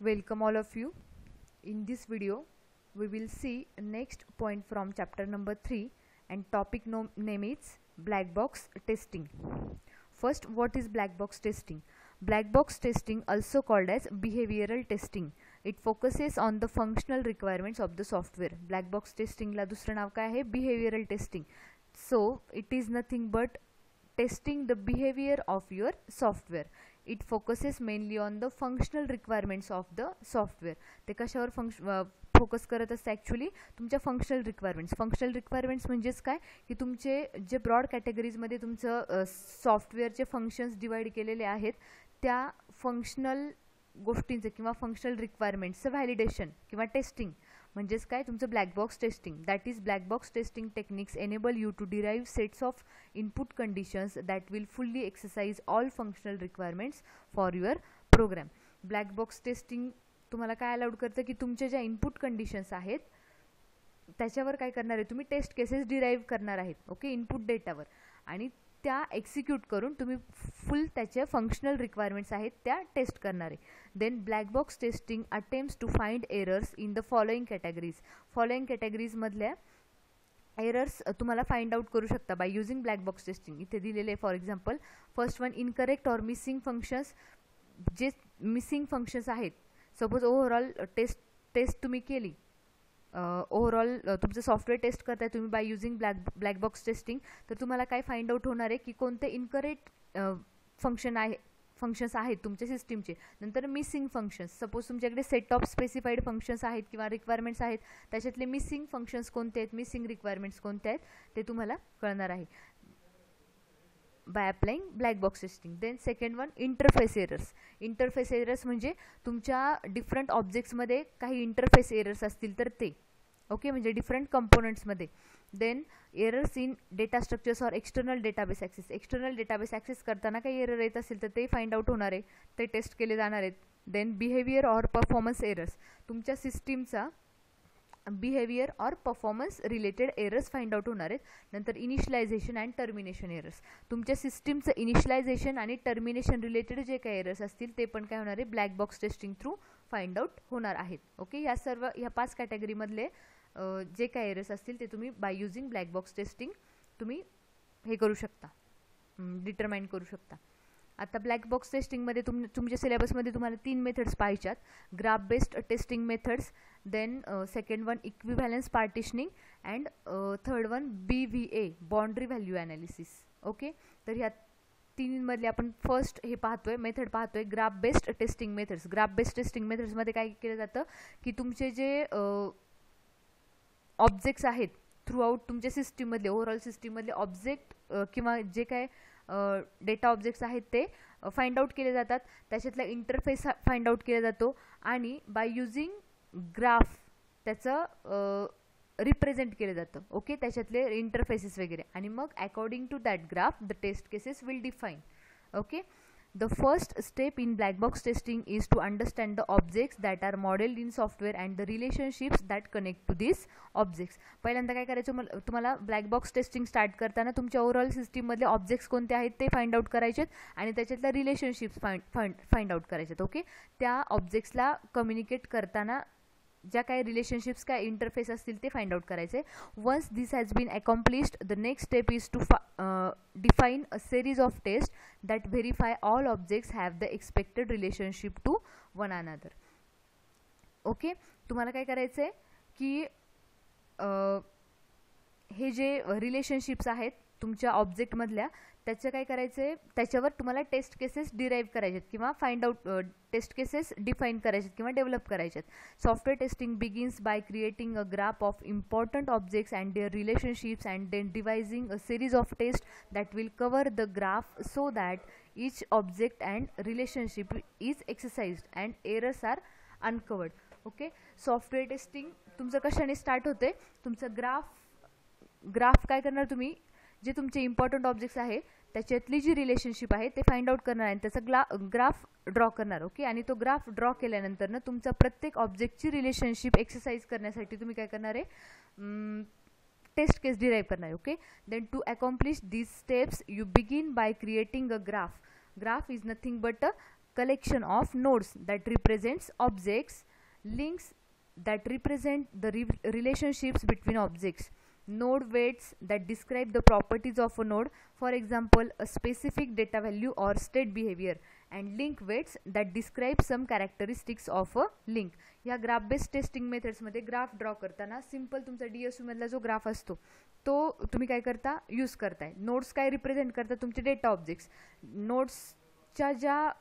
Welcome all of you. In this video, we will see next point from chapter number 3 and topic name is black box testing. First, what is black box testing? Black box testing, also called as behavioral testing. It focuses on the functional requirements of the software. Black box testing ला दुसरं नाव काय आहे? Behavioral testing. So, it is nothing but testing the behavior of your software. It focuses mainly on the functional requirements of the software. ते कशावर focus करत असते actually तुमच्या functional requirements म्हणजेच काय की तुमचे जे ब्रॉड कॅटेगरीजमध्ये तुमचं सॉफ्टवेअरचे फंक्शन्स डिवाइड केलेले आहेत त्या फंक्शनल गोष्टींचं किंवा फंक्शनल रिक्वायरमेंट्सचं व्हॅलिडेशन किंवा टेस्टिंग म्हणजेच काय तुमचं black box testing. That is black box testing techniques enable you to derive sets of input conditions that will fully exercise all functional requirements for your program. Black box testing तुम्हाला काय allowed करतं की तुमच्या ज्या input conditions आहेत त्याच्यावर काय करणार आहे तुम्ही टेस्ट केसेस डिराईव्ह करणार आहेत. ओके, इनपुट डेटावर आणि त्या एक्झिक्यूट करून तुम्ही फुल त्याचे फंक्शनल रिक्वायरमेंट्स आहेत त्या टेस्ट करणार आहे. Then black box testing attempts to find errors in the following कॅटेगरीजमधल्या एरर्स तुम्हाला फाइंड आउट करू शकता by using black box testing. इथे दिलेले आहे for example first one incorrect or missing functions. जे मिसिंग फंक्शन्स आहेत सपोज ओव्हरऑल टेस्ट तुम्ही केली ओव्हरऑल तुमचं सॉफ्टवेअर टेस्ट करताय तुम्ही by using black box testing तर तुम्हाला काय फाइंड आउट होणार आहे की कोणते इनकरेक्ट फंक्शन्स आहेत तुमच्या सिस्टीमचे. नंतर मिसिंग फंक्शन्स सपोज तुमच्याकडे सेट ऑफ स्पेसिफाईड फंक्शन्स आहेत किंवा रिक्वायरमेंट्स आहेत त्याच्यातले मिसिंग फंक्शन्स कोणते आहेत मिसिंग रिक्वायरमेंट्स कोणते आहेत ते तुम्हाला कळणार आहे by applying black box testing. Then second one interface errors म्हणजे तुमच्या डिफरंट ऑब्जेक्ट्समध्ये काही इंटरफेस एरर्स असतील तर ते ओके म्हणजे डिफरंट कंपोनंट्समध्ये. Then errors in data structures or external database access करताना काही एरर येत असेल तर ते फाइंड आउट होणार आहे ते टेस्ट केले जाणार आहेत. Then behaviour or performance errors तुमच्या सिस्टीमचा behaviour or performance related errors find out होणार आहेत. नंतर इनिशियलायझेशन अँड टर्मिनेशन एरर्स तुमच्या सिस्टीमचं इनिशियलायझेशन आणि टर्मिनेशन रिलेटेड जे काही एरर्स असतील ते पण काय होणार आहे black box testing through find out होणार आहेत. ओके, ह्या 5 कॅटेगरीमधले जे काही एरर्स असतील ते तुम्ही by using black box testing तुम्ही हे करू शकता डिटरमाइन करू शकता. आता ब्लॅक बॉक्स टेस्टिंगमध्ये तुमच्या सिलेबसमध्ये तुम्हाला 3 मेथड्स पाहिजेत. Graph based testing methods, then second one equivalence partitioning and third one BVA boundary value analysis. Okay, तर ह्या तीनमधले आपण फर्स्ट हे मेथड पाहतोय graph based testing methods. Graph based testing मेथड्समध्ये काय केलं जातं की तुमचे जे ऑब्जेक्ट्स आहेत थ्रूआउट तुमच्या सिस्टीममधले ओव्हरऑल सिस्टीममधले ऑब्जेक्ट किंवा जे काय डेटा ऑब्जेक्ट्स आहेत ते फाइंड आउट केले जातात. त्याच्यातला इंटरफेस फाइंड आउट केला जातो आणि बाय युझिंग ग्राफ त्याचं रिप्रेझेंट केलं जातं. ओके, त्याच्यातले इंटरफेसेस वगैरे आणि मग according to that graph the test cases will define. Okay, the first step in black box testing is to understand the objects that are modeled in software and the relationships that connect to these objects. पहिल्यांदा काय करायचं तुम्हाला black box testing start करताना तुमच्या overall सिस्टीममधले objects कोणते आहेत ते find out करायचे आणि त्याच्यातल्या रिलेशनशिप्स फाइंड आउट करायचे. ओके, त्या ऑब्जेक्ट्सला कम्युनिकेट करताना ज्या काही रिलेशनशिप्स काय इंटरफेस असतील ते फाइंड आउट करायचे. Once this has been accomplished the next step is to define a series of test that verify all objects have the expected relationship to one another. Okay, तुम्हाला काय करायचं आहे की हे जे रिलेशनशिप्स आहेत तुमच्या ऑब्जेक्टमधल्या त्याचं काय करायचं आहे त्याच्यावर तुम्हाला टेस्ट केसेस डिराईव्ह करायचे किंवा find out test cases define करायचे किंवा डेव्हलप करायचे. Software testing begins by creating a graph of important objects and their relationships and then devising a series of test that will cover the graph so that each object and relationship is exercised and errors are uncovered. Okay, software testing तुमचं कशाने start होते तुमचं graph काय करणार तुम्ही जे तुमचे important objects आहे त्याच्यातली जी रिलेशनशिप आहे ते फाइंड आउट करणार आणि त्याचा ग्राफ ड्रॉ करणार. ओके, आणि तो ग्राफ ड्रॉ केल्यानंतर ना तुमचा प्रत्येक ऑब्जेक्टची रिलेशनशिप एक्सरसाइज करण्यासाठी तुम्ही काय करणार आहे टेस्ट केस डिराईव्ह करणार. Okay, then to accomplish these steps you begin by creating a graph. Graph is nothing but a collection of nodes that represents objects, links that represent the relationships between objects, node weights that describe the properties of a node, for example a specific data value or state behavior, and link weights that describe some characteristics of a link. या graph based testing methods मध्ये graph draw करताना simple तुमचा DSU मधला जो graph असतो तो तुम्ही काय करता यूज करताय. नोड्स काय रिप्रेझेंट करतात तुमचे डेटा ऑब्जेक्ट्स. नोड्सच्या ज्या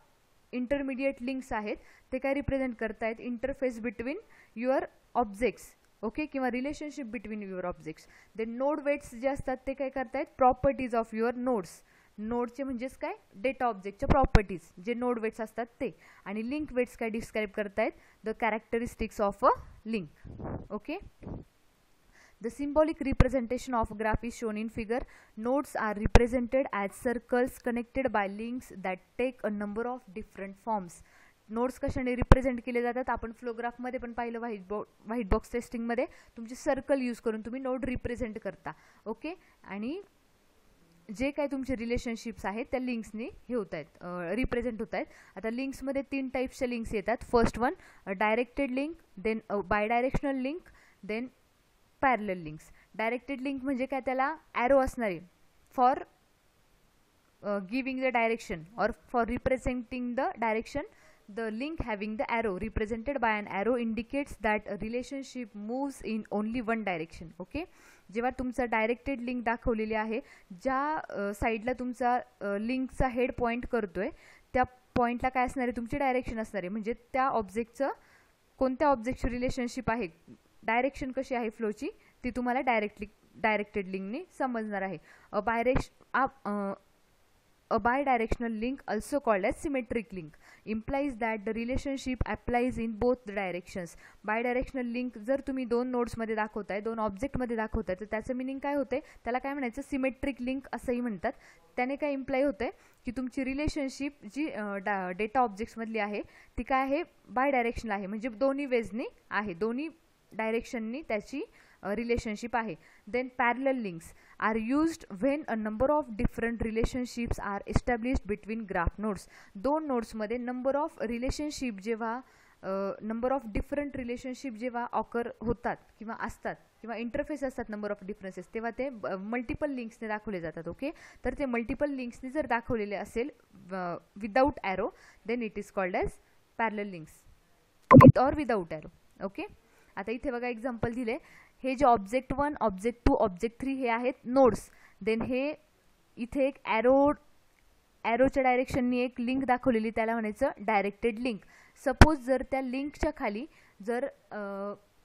इंटरमिडिएट लिंक्स आहेत ते काय रिप्रेझेंट करतायत interface between your objects. Okay, किंवा relationship between your objects. Then node weights जे असतात ते काय करतायत प्रॉपर्टीज ऑफ युअर नोड्स. नोडचे म्हणजेच काय डेटा ऑब्जेक्टच्या प्रॉपर्टीज जे नोड वेट्स असतात ते. आणि लिंक वेट्स काय डिस्क्राईब करतायत the characteristics of a link. Okay, the symbolic representation of graph is shown in figure. Nodes are represented as circles connected by links that take a number of different forms. Nodes कशाने represent केले जातात आपण फ्लोग्राफमध्ये पण पाहिलं. White box टेस्टिंगमध्ये तुमचे circle use करून तुम्ही नोड रिप्रेझेंट करता. ओके, आणि जे काय तुमचे रिलेशनशिप्स आहेत त्या लिंक्सनी हे होत आहेत रिप्रेझेंट होत आहेत. आता लिंक्समध्ये 3 टाईप्सच्या लिंक्स येतात. First one directed link, then bidirectional link, then parallel links. Directed link म्हणजे काय त्याला ॲरो असणारे for giving the direction or for representing the direction. The link having the arrow represented by an arrow indicates that a relationship moves in only one direction. Okay, जेव्हा तुमचा directed link दाखवलेली आहे ज्या साईडला तुमचा लिंकचा head point करतोय त्या पॉइंटला काय असणार आहे तुमची डायरेक्शन असणार आहे. म्हणजे त्या ऑब्जेक्टचं कोणत्या ऑब्जेक्टची रिलेशनशिप आहे डायरेक्शन कशी आहे फ्लोची ती तुम्हाला डायरेक्टेड लिंकने समजणार आहे. A bidirectional link, also called as symmetric link, implies that the relationship applies in both the directions. Bidirectional link जर तुम्ही दोन नोड्स मध्ये दाखवताय, दोन ऑब्जेक्ट मध्ये दाखवताय तर त्याचं मिनिंग काय होते त्याला काय म्हणायचं सिमेट्रिक लिंक असंही म्हणतात. त्याने काय इम्प्लाय होते की तुमची रिलेशनशिप जी डेटा ऑब्जेक्ट्स मधली आहे ती काय आहे बायडायरेक्शनल आहे. म्हणजे दोन्ही वेजनी आहे, दोन्ही डायरेक्शननी त्याची relationship आहे. Then parallel links are used when a number of different relationships are established between graph nodes. दोन नोड्स मध्ये नंबर ऑफ रिलेशनशिप जेव्हा नंबर ऑफ डिफरंट रिलेशनशिप जेव्हा ऑकर होतात किंवा असतात किंवा इंटरफेस असतात नंबर ऑफ डिफरन्सेस तेव्हा ते मल्टिपल लिंक्सने दाखवले जातात. ओके, तर ते मल्टिपल लिंक्सने जर दाखवलेले असेल without arrow then it is called as parallel links with or without arrow. Okay, आता इथे बघा एक्झाम्पल दिले. हे जे ऑब्जेक्ट 1, ऑब्जेक्ट 2, ऑब्जेक्ट 3 हे आहेत नोड्स. देन हे इथे एक ॲरोच्या डायरेक्शननी एक लिंक दाखवलेली त्याला म्हणायचं डायरेक्टेड लिंक. सपोज जर त्या लिंकच्या खाली जर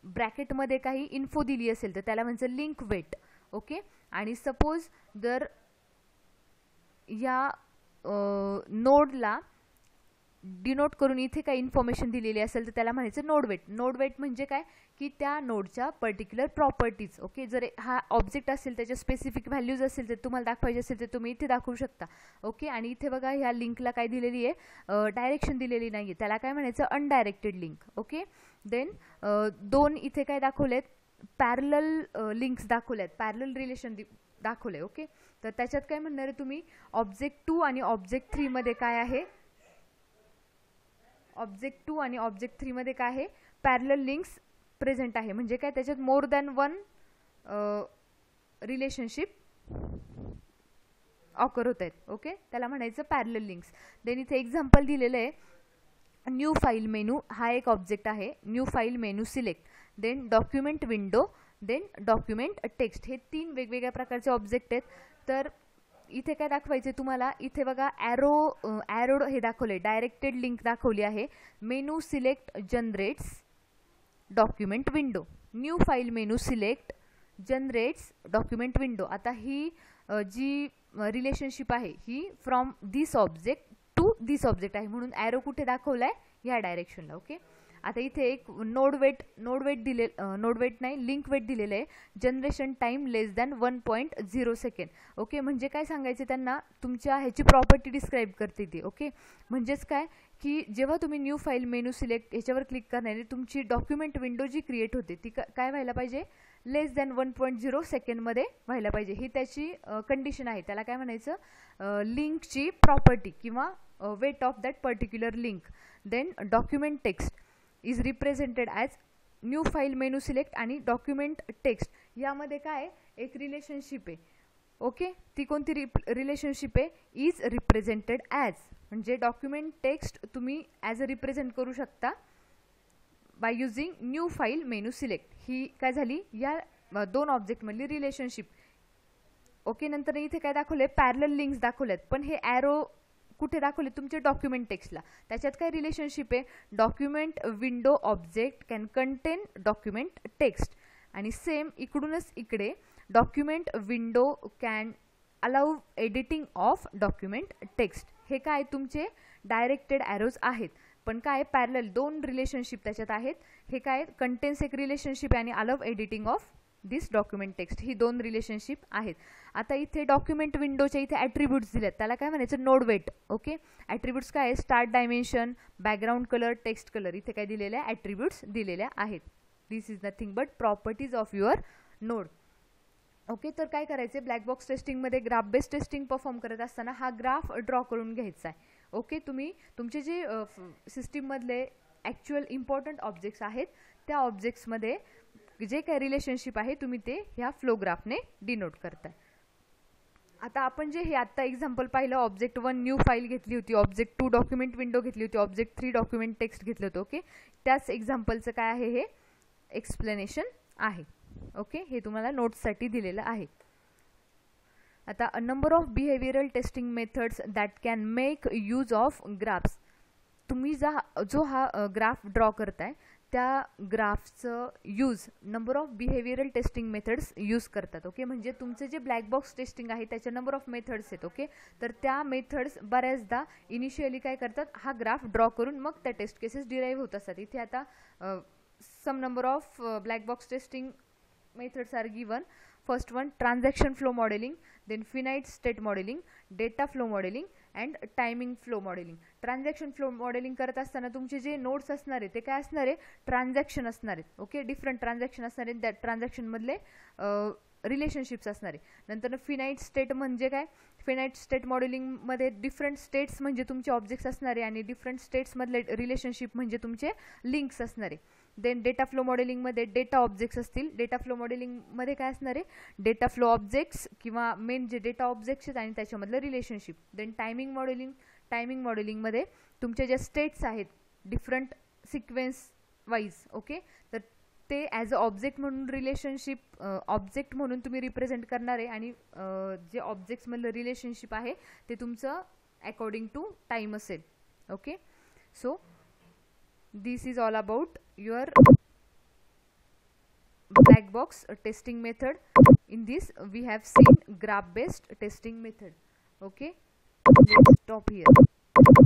ब्रॅकेटमध्ये काही इन्फो दिली असेल तर त्याला म्हणायचं लिंक वेट. ओके, आणि सपोज जर या नोडला डिनोट करून इथे काही इन्फॉर्मेशन दिलेली असेल तर त्याला म्हणायचं नोड वेट. नोड वेट म्हणजे काय की त्या नोडच्या पर्टिक्युलर प्रॉपर्टीज. ओके, जर हा ऑब्जेक्ट असेल त्याच्या स्पेसिफिक व्हॅल्यूज असेल तर तुम्हाला दाखवायचे असेल तर तुम्ही इथे दाखवू शकता. ओके, आणि इथे बघा ह्या लिंकला काय दिलेली आहे डायरेक्शन दिलेली नाही आहे त्याला काय म्हणायचं अनडायरेक्टेड लिंक. ओके, देन दोन इथे काय दाखवलेत पॅरलल लिंक्स दाखवल्यात, पॅरलल रिलेशन दाखवले. ओके, तर त्याच्यात काय म्हणणार आहे तुम्ही ऑब्जेक्ट 2 आणि ऑब्जेक्ट 3 मध्ये काय आहे ऑब्जेक्ट 2 आणि ऑब्जेक्ट 3 मध्ये काय आहे पॅरलल लिंक्स प्रेझेंट आहे. म्हणजे काय त्याच्यात more than one relationship occur होत आहेत. ओके, त्याला म्हणायचं पॅरलल लिंक्स. देन इथे एक्झाम्पल दिलेलं आहे न्यू फाईल मेनू. हा एक ऑब्जेक्ट आहे. New file menu select, then document window, then document text. हे 3 वेगवेगळ्या प्रकारचे ऑब्जेक्ट आहेत. तर इथे काय दाखवायचे तुम्हाला इथे बघा ॲरो हे दाखवले डायरेक्टेड लिंक दाखवली आहे. Menu select generates document window. New file menu select generates document window. आता ही जी रिलेशनशिप आहे ही from this object to this object आहे म्हणून ॲरो कुठे दाखवलाय ह्या डायरेक्शनला. ओके, आता इथे एक नोड वेट दिले नोड वेट नाही लिंक वेट दिलेलं आहे जनरेशन टाइम लेस दॅन 1.0 सेकंड. ओके, म्हणजे काय सांगायचे त्यांना तुमच्या ह्याची प्रॉपर्टी डिस्क्राईब करते ती. ओके, म्हणजेच काय की जेव्हा तुम्ही न्यू फाईल मेनू सिलेक्ट ह्याच्यावर क्लिक करण्याने तुमची डॉक्युमेंट विंडो जी क्रिएट होते ती काय व्हायला पाहिजे लेस दॅन 1.0 सेकंडमध्ये व्हायला पाहिजे. ही त्याची कंडिशन आहे. त्याला काय म्हणायचं लिंकची प्रॉपर्टी किंवा weight of that particular link. Then document text is represented as new file menu select आणि डॉक्युमेंट टेक्स्ट यामध्ये काय एक रिलेशनशिप आहे. ओके, ती कोणती रिलेशनशिप आहे, इज रिप्रेझेंटेड ॲज, म्हणजे डॉक्युमेंट टेक्स्ट तुम्ही ॲज अ रिप्रेझेंट करू शकता by using new file menu select. ही काय झाली या दोन ऑब्जेक्टमधली रिलेशनशिप. ओके, नंतर इथे काय दाखवले, पॅरलल लिंक्स दाखवल्यात, पण हे ॲरो कुठे दाखवले तुमचे डॉक्युमेंट टेक्स्टला. त्याच्यात काय रिलेशनशिप आहे, document window object can content document text. आणि सेम इकडूनच इकडे document window can allow editing of document text. हे काय तुमचे डायरेक्टेड ॲरोज आहेत, पण काय पॅरलल दोन रिलेशनशिप त्याच्यात आहेत. हे काय कंटेन्स एक रिलेशनशिप आहे आणि allow editing of this document text, ही दोन रिलेशनशिप आहेत. आता इथे डॉक्युमेंट विंडोच्या इथे ॲट्रिब्यूट्स दिलेत, त्याला काय म्हणायचं, नोड वेट. ओके, ॲट्रिब्यूट्स काय आहे, start dimension, background colour, text colour, इथे काय दिलेल्या ॲट्रिब्यूट्स दिलेल्या आहेत. This is nothing but properties of your node. Okay, तर काय करायचे, ब्लॅक बॉक्स टेस्टिंगमध्ये ग्राफ बेस्ड टेस्टिंग परफॉर्म करत असताना हा ग्राफ ड्रॉ करून घ्यायचा आहे. ओके, तुम्ही तुमचे जे सिस्टीममधले ॲक्च्युअल इम्पॉर्टंट ऑब्जेक्ट्स आहेत त्या ऑब्जेक्ट्समध्ये जे काय रिलेशनशिप आहे तुम्ही ते ह्या फ्लो ग्राफने डिनोट करताय. आता आपण जे हे आत्ता एक्झाम्पल पाहिलं, ऑब्जेक्ट 1 न्यू फाईल घेतली होती, ऑब्जेक्ट 2 डॉक्युमेंट विंडो घेतली होती, ऑब्जेक्ट 3 डॉक्युमेंट टेक्स्ट घेतलं होतं. ओके, त्याच एक्झाम्पलचं काय आहे, हे एक्सप्लेनेशन आहे. ओके, हे तुम्हाला नोट्ससाठी दिलेलं आहे. आता number of behavioural testing methods that can make use of graphs. तुम्ही जो हा ग्राफ ड्रॉ करताय त्या ग्राफचं use number of behavioural testing methods use करतात. ओके, म्हणजे तुमचे जे ब्लॅक बॉक्स टेस्टिंग आहे त्याच्या नंबर ऑफ मेथड्स आहेत. ओके, तर त्या मेथड्स बऱ्याचदा इनिशियली काय करतात, हा ग्राफ ड्रॉ करून मग त्या टेस्ट केसेस डिराईव्ह होत असतात. इथे आता some number of black box testing methods are given. First one, transaction flow modeling, then finite state modeling, data flow modeling and timing flow modeling. Transaction flow modelling करत असताना तुमचे जे nodes असणार आहे ते काय असणार आहे, ट्रान्झॅक्शन असणार आहेत. ओके, डिफरंट ट्रान्झॅक्शन असणार आहेत, त्या ट्रान्झॅक्शनमधले रिलेशनशिप्स असणार आहे. नंतर फिनाईट स्टेट म्हणजे काय, फिनाईट स्टेट मॉडेलिंगमध्ये डिफरंट स्टेट्स म्हणजे तुमचे ऑब्जेक्ट्स असणार आहे आणि डिफरंट स्टेट्समधले रिलेशनशिप म्हणजे तुमचे लिंक्स असणार आहे. देन डेटा फ्लो मॉडेलिंगमध्ये डेटा ऑब्जेक्ट्स असतील. डेटा फ्लो मॉडेलिंगमध्ये काय असणार आहे, डेटा फ्लो ऑब्जेक्ट्स किंवा मेन जे डेटा ऑब्जेक्ट्स आहेत आणि त्याच्यामधलं relationship. Then timing modelling, timing मॉडेलिंगमध्ये तुमचे जे स्टेट्स आहेत डिफरंट सिक्वेन्स वाईज. ओके, तर ते ॲज अ ऑब्जेक्ट म्हणून रिलेशनशिप ऑब्जेक्ट म्हणून तुम्ही रिप्रेझेंट करणार आहे आणि जे ऑब्जेक्ट्समधलं रिलेशनशिप आहे ते तुमचं अकॉर्डिंग टू टाईम असेल. Okay, so this is all about your black box testing method. In this we have seen graph based testing method. Okay, let's stop here.